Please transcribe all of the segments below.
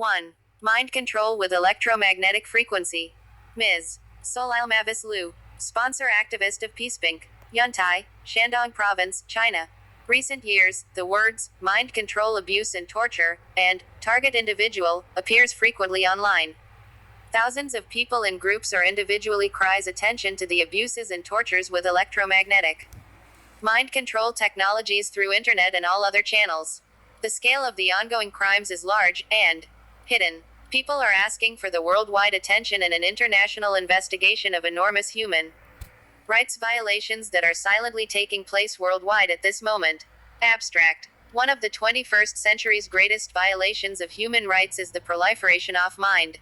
1. Mind control with electromagnetic frequency. Ms. Solalmavis Liu, sponsor activist of Peacepink, Yuntai, Shandong Province, China. Recent years, the words mind control, abuse and torture and target individual appears frequently online. Thousands of people in groups or individually cries attention to the abuses and tortures with electromagnetic mind control technologies through internet and all other channels. The scale of the ongoing crimes is large and hidden. People are asking for the worldwide attention and an international investigation of enormous human rights violations that are silently taking place worldwide at this moment. Abstract. One of the 21st century's greatest violations of human rights is the proliferation of mind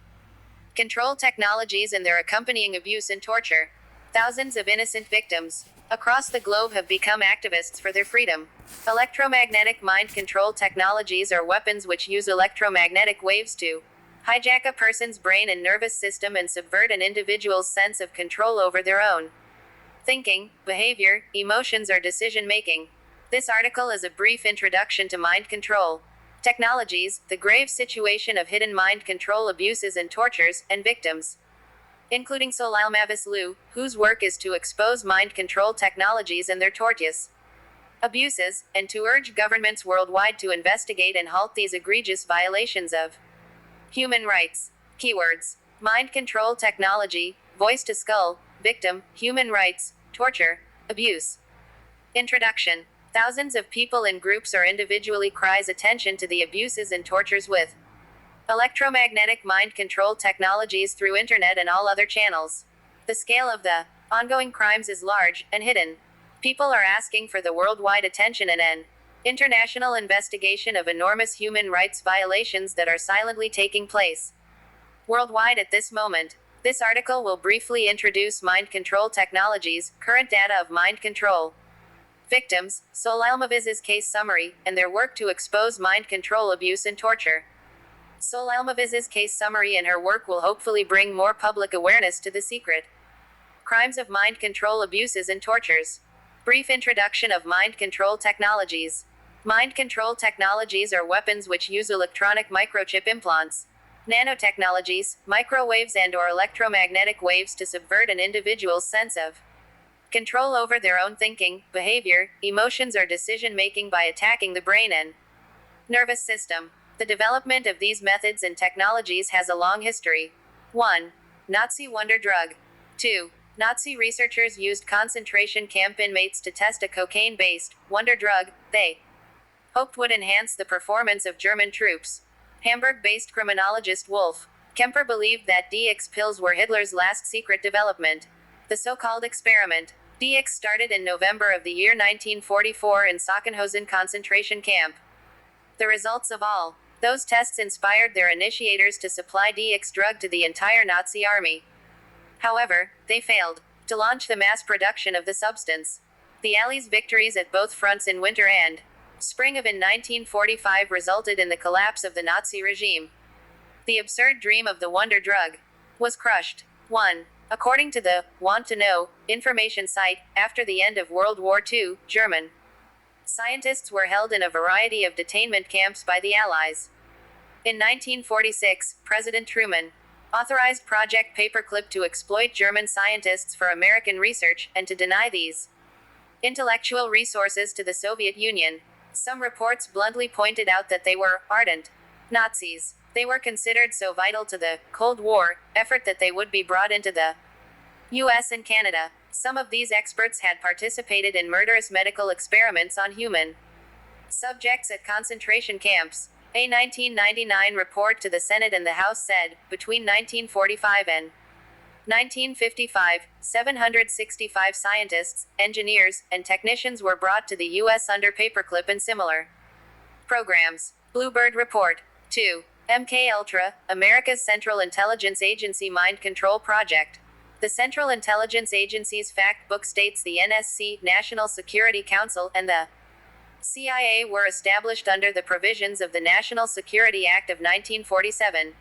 control technologies and their accompanying abuse and torture. Thousands of innocent victims across the globe have become activists for their freedom. Electromagnetic mind control technologies are weapons which use electromagnetic waves to hijack a person's brain and nervous system and subvert an individual's sense of control over their own thinking, behavior, emotions, or decision making. This article is a brief introduction to mind control technologies, the grave situation of hidden mind control abuses and tortures, and victims, including Solalmavis Liu, whose work is to expose mind control technologies and their tortious abuses, and to urge governments worldwide to investigate and halt these egregious violations of human rights. Keywords: mind control technology, voice to skull, victim, human rights, torture, abuse. Introduction. Thousands of people in groups or individually cries attention to the abuses and tortures with electromagnetic mind control technologies through internet and all other channels. The scale of the ongoing crimes is large and hidden. People are asking for the worldwide attention and an international investigation of enormous human rights violations that are silently taking place worldwide at this moment. This article will briefly introduce mind control technologies, current data of mind control victims, Solalmavis's case summary, and their work to expose mind control abuse and torture. Solalmavis's case summary and her work will hopefully bring more public awareness to the secret crimes of mind control abuses and tortures. Brief introduction of mind control technologies. Mind control technologies are weapons which use electronic microchip implants, nanotechnologies, microwaves and/or electromagnetic waves to subvert an individual's sense of control over their own thinking, behavior, emotions, or decision-making by attacking the brain and nervous system. The development of these methods and technologies has a long history. 1. Nazi wonder drug. 2. Nazi researchers used concentration camp inmates to test a cocaine-based wonder drug they hoped would enhance the performance of German troops. Hamburg-based criminologist Wolf Kemper believed that DX pills were Hitler's last secret development. The so-called experiment DX started in November of the year 1944 in Sachsenhausen concentration camp. The results of all those tests inspired their initiators to supply DX drug to the entire Nazi army. However, they failed to launch the mass production of the substance. The Allies' victories at both fronts in winter and spring of in 1945 resulted in the collapse of the Nazi regime. The absurd dream of the wonder drug was crushed. 1. According to the Want to Know information site, after the end of World War II, German scientists were held in a variety of detainment camps by the Allies. In 1946, President Truman authorized Project Paperclip to exploit German scientists for American research and to deny these intellectual resources to the Soviet Union. Some reports bluntly pointed out that they were ardent Nazis. They were considered so vital to the Cold War effort that they would be brought into the US and Canada. Some of these experts had participated in murderous medical experiments on human subjects at concentration camps. A 1999 report to the Senate and the House said, between 1945 and 1955, 765 scientists, engineers, and technicians were brought to the U.S. under Paperclip and similar programs. Bluebird Report. 2. MKUltra, America's Central Intelligence Agency Mind Control Project. The Central Intelligence Agency's fact book states the NSC, National Security Council, and the CIA were established under the provisions of the National Security Act of 1947.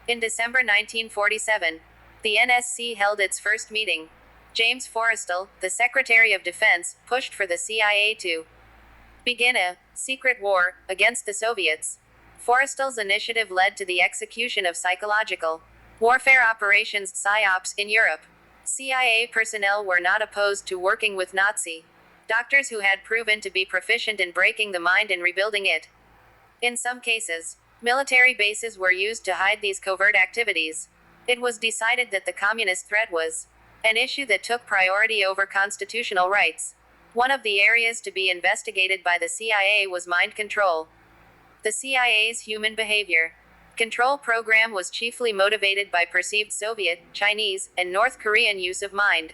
In December 1947, the NSC held its first meeting. James Forrestal, the Secretary of Defense, pushed for the CIA to begin a secret war against the Soviets. Forrestal's initiative led to the execution of psychological warfare operations (PSYOPs) in Europe. CIA personnel were not opposed to working with Nazi doctors who had proven to be proficient in breaking the mind and rebuilding it. In some cases, military bases were used to hide these covert activities. It was decided that the communist threat was an issue that took priority over constitutional rights. One of the areas to be investigated by the CIA was mind control. The CIA's human behavior control program was chiefly motivated by perceived Soviet, Chinese, and North Korean use of mind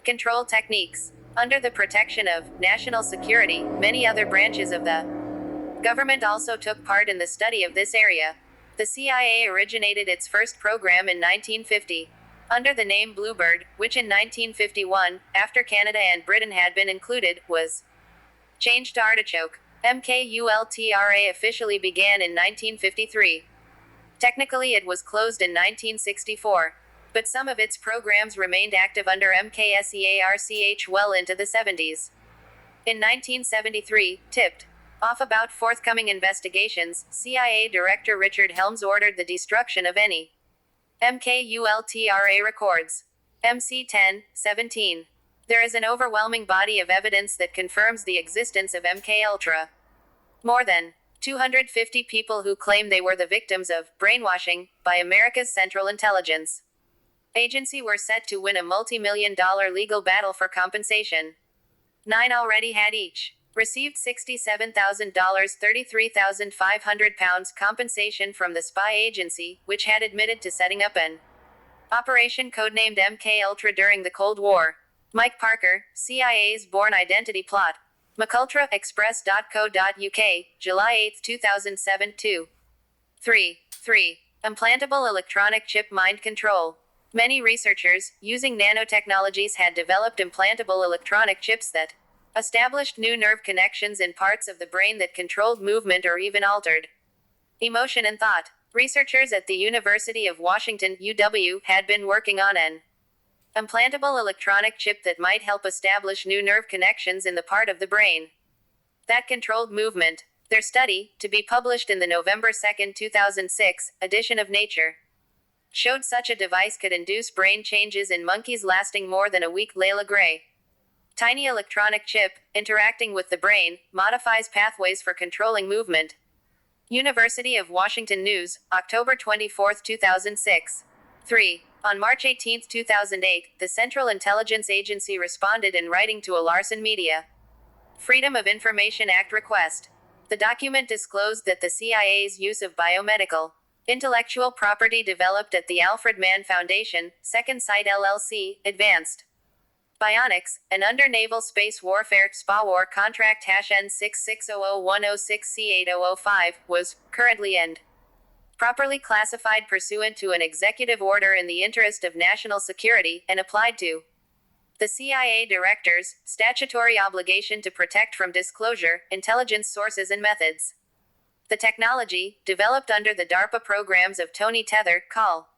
control techniques. Under the protection of national security, many other branches of the government also took part in the study of this area. The CIA originated its first program in 1950 under the name Bluebird, which in 1951, after Canada and Britain had been included, was changed to Artichoke. MKULTRA officially began in 1953. Technically it was closed in 1964, but some of its programs remained active under MKSEARCH well into the 70s. In 1973, tipped off about forthcoming investigations, CIA Director Richard Helms ordered the destruction of any MKULTRA records. MC-10, 17. There is an overwhelming body of evidence that confirms the existence of MKUltra. More than 250 people who claim they were the victims of brainwashing by America's Central Intelligence Agency were set to win a multi-million-dollar legal battle for compensation. 9 already had each received $67,000, £33,500 compensation from the spy agency, which had admitted to setting up an operation codenamed MKUltra during the Cold War. Mike Parker, CIA's Born Identity Plot. MKUltra, Express.co.uk, July 8, 2007. 2. 3. Implantable electronic chip mind control. Many researchers, using nanotechnologies, had developed implantable electronic chips that established new nerve connections in parts of the brain that controlled movement or even altered emotion and thought. Researchers at the University of Washington, UW, had been working on an implantable electronic chip that might help establish new nerve connections in the part of the brain that controlled movement. Their study, to be published in the November 2, 2006, edition of Nature, showed such a device could induce brain changes in monkeys lasting more than a week. Layla Gray. Tiny electronic chip, interacting with the brain, modifies pathways for controlling movement. University of Washington News, October 24, 2006. 3. On March 18, 2008, the Central Intelligence Agency responded in writing to a Larson Media Freedom of Information Act request. The document disclosed that the CIA's use of biomedical intellectual property developed at the Alfred Mann Foundation, Second Sight LLC, advanced Bionics, an under-naval space warfare SPAWAR contract N66001006C8005, was currently and properly classified pursuant to an executive order in the interest of national security, and applied to the CIA director's statutory obligation to protect from disclosure intelligence sources and methods. The technology, developed under the DARPA programs of Tony Tether, Col.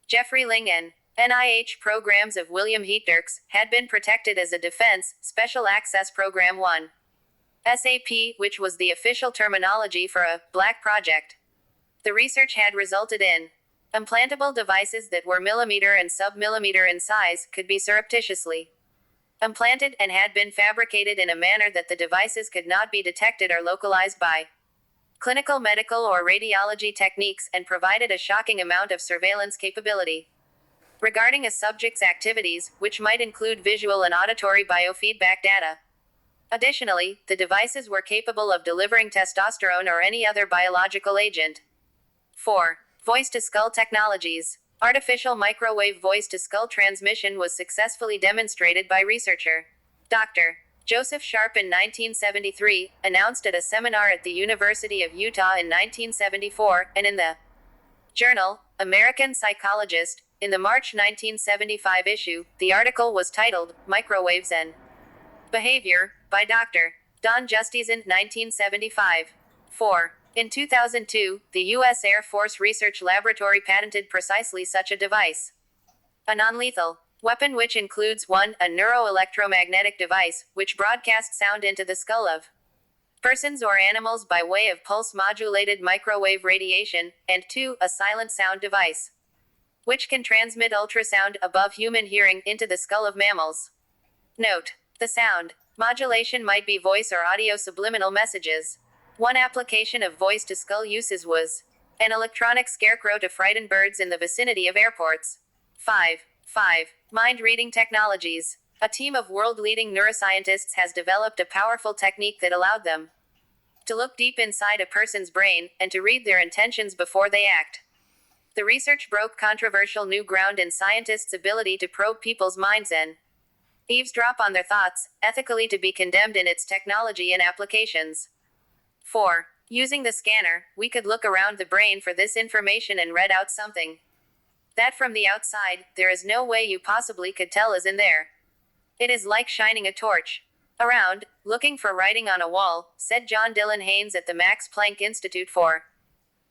Jeffrey Ling, and NIH programs of William Heatdirks, had been protected as a Defense Special Access Program 1. SAP, which was the official terminology for a black project. The research had resulted in implantable devices that were millimeter and sub-millimeter in size, could be surreptitiously implanted, and had been fabricated in a manner that the devices could not be detected or localized by clinical, medical, or radiology techniques, and provided a shocking amount of surveillance capability regarding a subject's activities, which might include visual and auditory biofeedback data. Additionally, the devices were capable of delivering testosterone or any other biological agent. 4. Voice-to-skull technologies. Artificial microwave voice-to-skull transmission was successfully demonstrated by researcher Dr. Joseph Sharp in 1973, announced at a seminar at the University of Utah in 1974, and in the journal American Psychologist, in the March 1975 issue. The article was titled, Microwaves and Behavior, by Dr. Don Justesen, 1975. 4. In 2002, the U.S. Air Force Research Laboratory patented precisely such a device. A non-lethal weapon which includes 1. A neuroelectromagnetic device, which broadcasts sound into the skull of persons or animals by way of pulse-modulated microwave radiation, and 2. A silent sound device, which can transmit ultrasound above human hearing into the skull of mammals. Note: the sound modulation might be voice or audio subliminal messages. One application of voice to skull uses was an electronic scarecrow to frighten birds in the vicinity of airports. 5. Mind-reading technologies. A team of world-leading neuroscientists has developed a powerful technique that allowed them to look deep inside a person's brain and to read their intentions before they act. The research broke controversial new ground in scientists' ability to probe people's minds and eavesdrop on their thoughts, ethically to be condemned in its technology and applications. 4. Using the scanner, we could look around the brain for this information and read out something that from the outside, there is no way you possibly could tell is in there. It is like shining a torch around, looking for writing on a wall, said John Dylan Haynes at the Max Planck Institute for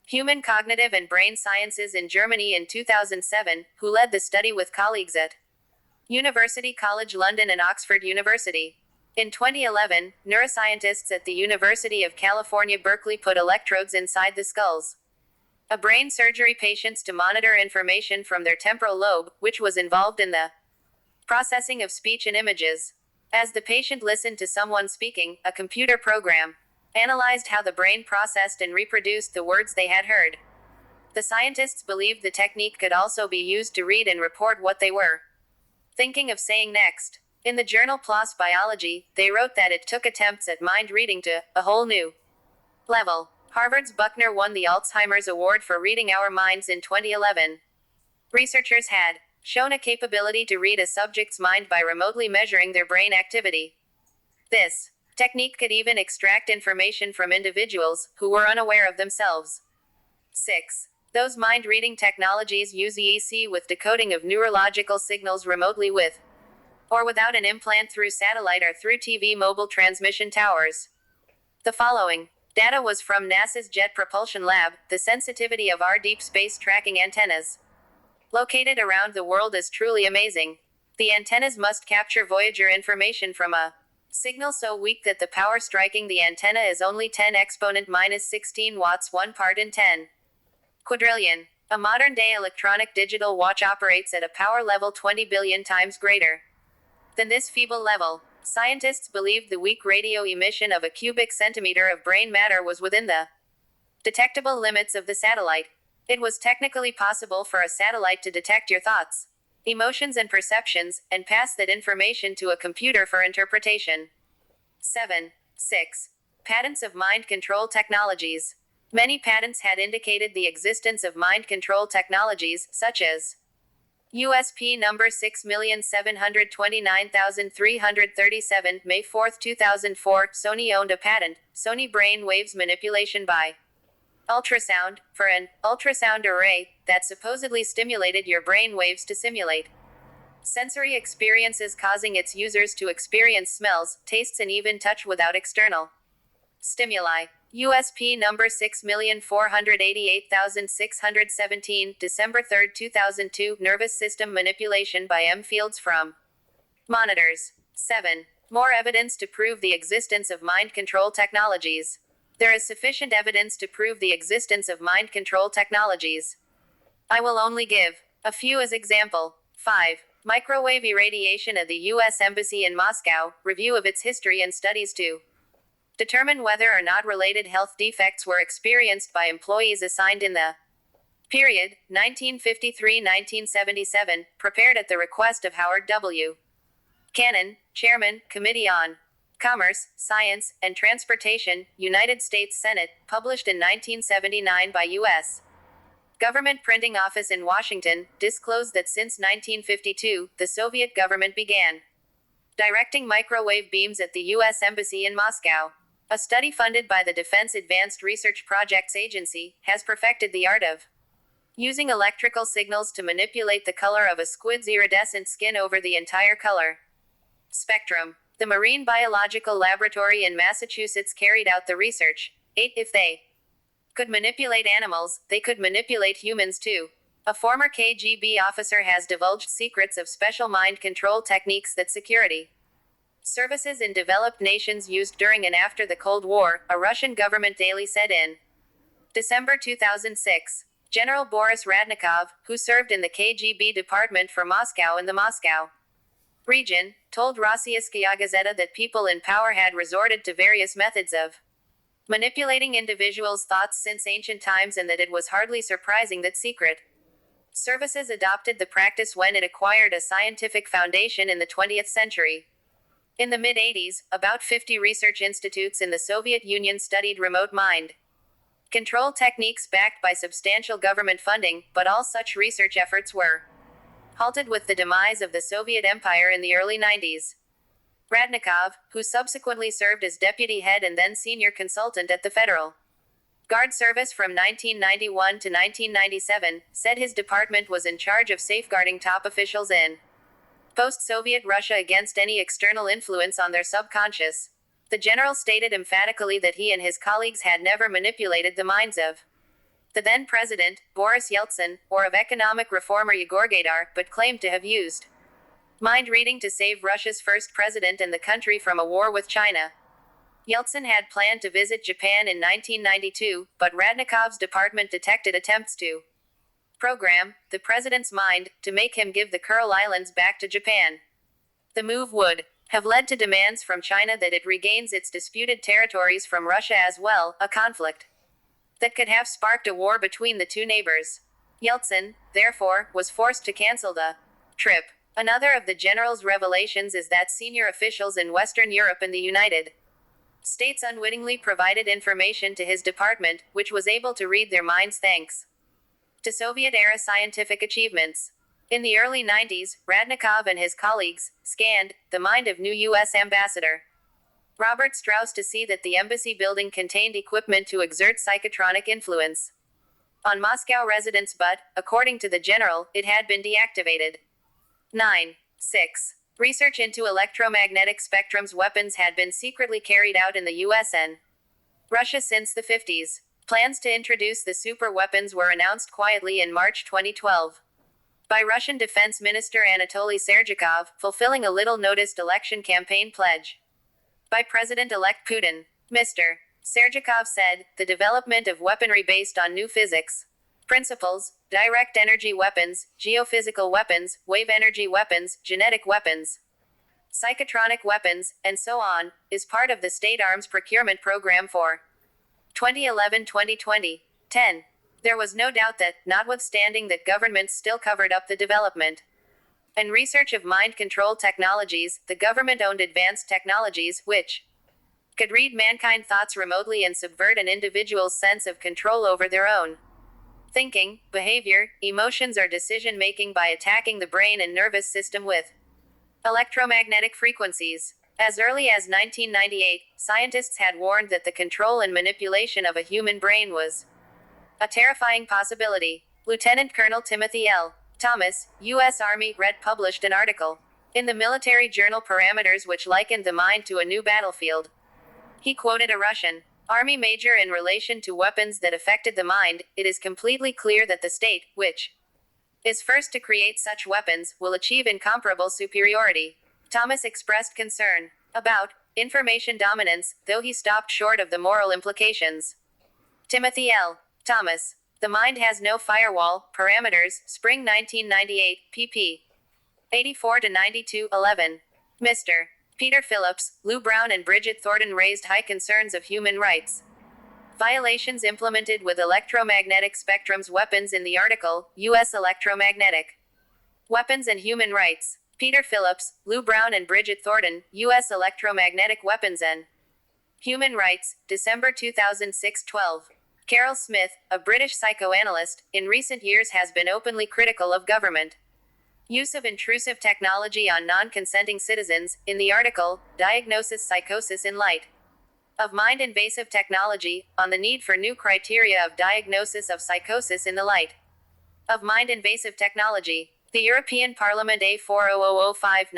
Human Cognitive and Brain Sciences in Germany in 2007, who led the study with colleagues at University College London and Oxford University. In 2011, neuroscientists at the University of California, Berkeley put electrodes inside the skulls of brain surgery patients to monitor information from their temporal lobe, which was involved in the processing of speech and images. As the patient listened to someone speaking, a computer program analyzed how the brain processed and reproduced the words they had heard. The scientists believed the technique could also be used to read and report what they were thinking of saying next. In the journal PLOS Biology, they wrote that it took attempts at mind reading to a whole new level. Harvard's Buckner won the Alzheimer's Award for reading our minds in 2011. Researchers had shown a capability to read a subject's mind by remotely measuring their brain activity. This technique could even extract information from individuals who were unaware of themselves. 6. Those mind-reading technologies use EEC with decoding of neurological signals remotely with or without an implant through satellite or through TV mobile transmission towers. The following data was from NASA's Jet Propulsion Lab. The sensitivity of our deep space tracking antennas located around the world is truly amazing. The antennas must capture Voyager information from a signal so weak that the power striking the antenna is only 10 exponent minus 16 watts, 1 part in 10 quadrillion. A modern-day electronic digital watch operates at a power level 20 billion times greater than this feeble level. Scientists believed the weak radio emission of a cubic centimeter of brain matter was within the detectable limits of the satellite. It was technically possible for a satellite to detect your thoughts, emotions and perceptions, and pass that information to a computer for interpretation. 7. Patents of mind control technologies. Many patents had indicated the existence of mind control technologies, such as USP number 6,729,337, May 4, 2004, Sony owned a patent, Sony Brain Waves Manipulation by Ultrasound, for an ultrasound array that supposedly stimulated your brain waves to simulate sensory experiences, causing its users to experience smells, tastes, and even touch without external stimuli. USP number 6,488,617, December 3, 2002, nervous system manipulation by M. Fields from monitors. 7. More evidence to prove the existence of mind control technologies. There is sufficient evidence to prove the existence of mind control technologies. I will only give a few as example. 5. Microwave irradiation of the U.S. Embassy in Moscow, review of its history and studies to determine whether or not related health defects were experienced by employees assigned in the period 1953-1977, prepared at the request of Howard W. Cannon, Chairman, Committee on Commerce, Science, and Transportation, United States Senate, published in 1979 by U.S. Government Printing Office in Washington, disclosed that since 1952, the Soviet government began directing microwave beams at the U.S. Embassy in Moscow. A study funded by the Defense Advanced Research Projects Agency has perfected the art of using electrical signals to manipulate the color of a squid's iridescent skin over the entire color spectrum. The Marine Biological Laboratory in Massachusetts carried out the research. 8. If they could manipulate animals, they could manipulate humans too. A former KGB officer has divulged secrets of special mind control techniques that security services in developed nations used during and after the Cold War, a Russian government daily said in December 2006. General Boris Radnikov, who served in the KGB department for Moscow in the Moscow region, told Rossiyskaya Gazeta that people in power had resorted to various methods of manipulating individuals' thoughts since ancient times, and that it was hardly surprising that secret services adopted the practice when it acquired a scientific foundation in the 20th century. In the mid-80s, about 50 research institutes in the Soviet Union studied remote mind control techniques backed by substantial government funding, but all such research efforts were halted with the demise of the Soviet Empire in the early 90s. Radnikov, who subsequently served as deputy head and then senior consultant at the Federal Guard Service from 1991 to 1997, said his department was in charge of safeguarding top officials in post-Soviet Russia against any external influence on their subconscious. The general stated emphatically that he and his colleagues had never manipulated the minds of the then president, Boris Yeltsin, or of economic reformer Yegor Gaidar, but claimed to have used mind reading to save Russia's first president and the country from a war with China. Yeltsin had planned to visit Japan in 1992, but Radnikov's department detected attempts to program the president's mind to make him give the Kuril Islands back to Japan. The move would have led to demands from China that it regains its disputed territories from Russia as well, a conflict that could have sparked a war between the two neighbors. Yeltsin, therefore, was forced to cancel the trip. Another of the general's revelations is that senior officials in Western Europe and the United States unwittingly provided information to his department, which was able to read their minds thanks to Soviet-era scientific achievements. In the early 90s, Radnikov and his colleagues scanned the mind of new U.S. Ambassador Robert Strauss to see that the embassy building contained equipment to exert psychotronic influence on Moscow residents, but, according to the general, it had been deactivated. 9.6. Research into electromagnetic spectrum's weapons had been secretly carried out in the US and Russia since the 50s. Plans to introduce the super weapons were announced quietly in March 2012 by Russian Defense Minister Anatoly Sergeyevskov, fulfilling a little-noticed election campaign pledge by President-elect Putin. Mr. Sergeyevskov said, the development of weaponry based on new physics principles, direct energy weapons, geophysical weapons, wave energy weapons, genetic weapons, psychotronic weapons, and so on, is part of the state arms procurement program for 2011-2020. 10. There was no doubt that, notwithstanding that governments still covered up the development and research of mind control technologies, the government-owned advanced technologies, which could read mankind thoughts remotely and subvert an individual's sense of control over their own thinking, behavior, emotions, or decision-making by attacking the brain and nervous system with electromagnetic frequencies. As early as 1998, scientists had warned that the control and manipulation of a human brain was a terrifying possibility. Lieutenant Colonel Timothy L. Thomas, U.S. Army, published an article in the military journal Parameters which likened the mind to a new battlefield. He quoted a Russian Army major in relation to weapons that affected the mind. It is completely clear that the state, which is first to create such weapons, will achieve incomparable superiority. Thomas expressed concern about information dominance, though he stopped short of the moral implications. Timothy L. Thomas. The Mind Has No Firewall, Parameters, Spring 1998, pp. 84-92, 11. Mr. Peter Phillips, Lou Brown and Bridget Thornton raised high concerns of human rights violations implemented with electromagnetic spectrum's weapons in the article, U.S. Electromagnetic Weapons and Human Rights. Peter Phillips, Lou Brown and Bridget Thornton, U.S. Electromagnetic Weapons and Human Rights, December 2006, 12. Carol Smith, a British psychoanalyst, in recent years has been openly critical of government use of intrusive technology on non-consenting citizens. In the article, Diagnosis Psychosis in Light of Mind-Invasive Technology, on the need for new criteria of diagnosis of psychosis in the light of mind-invasive technology, the European Parliament A40005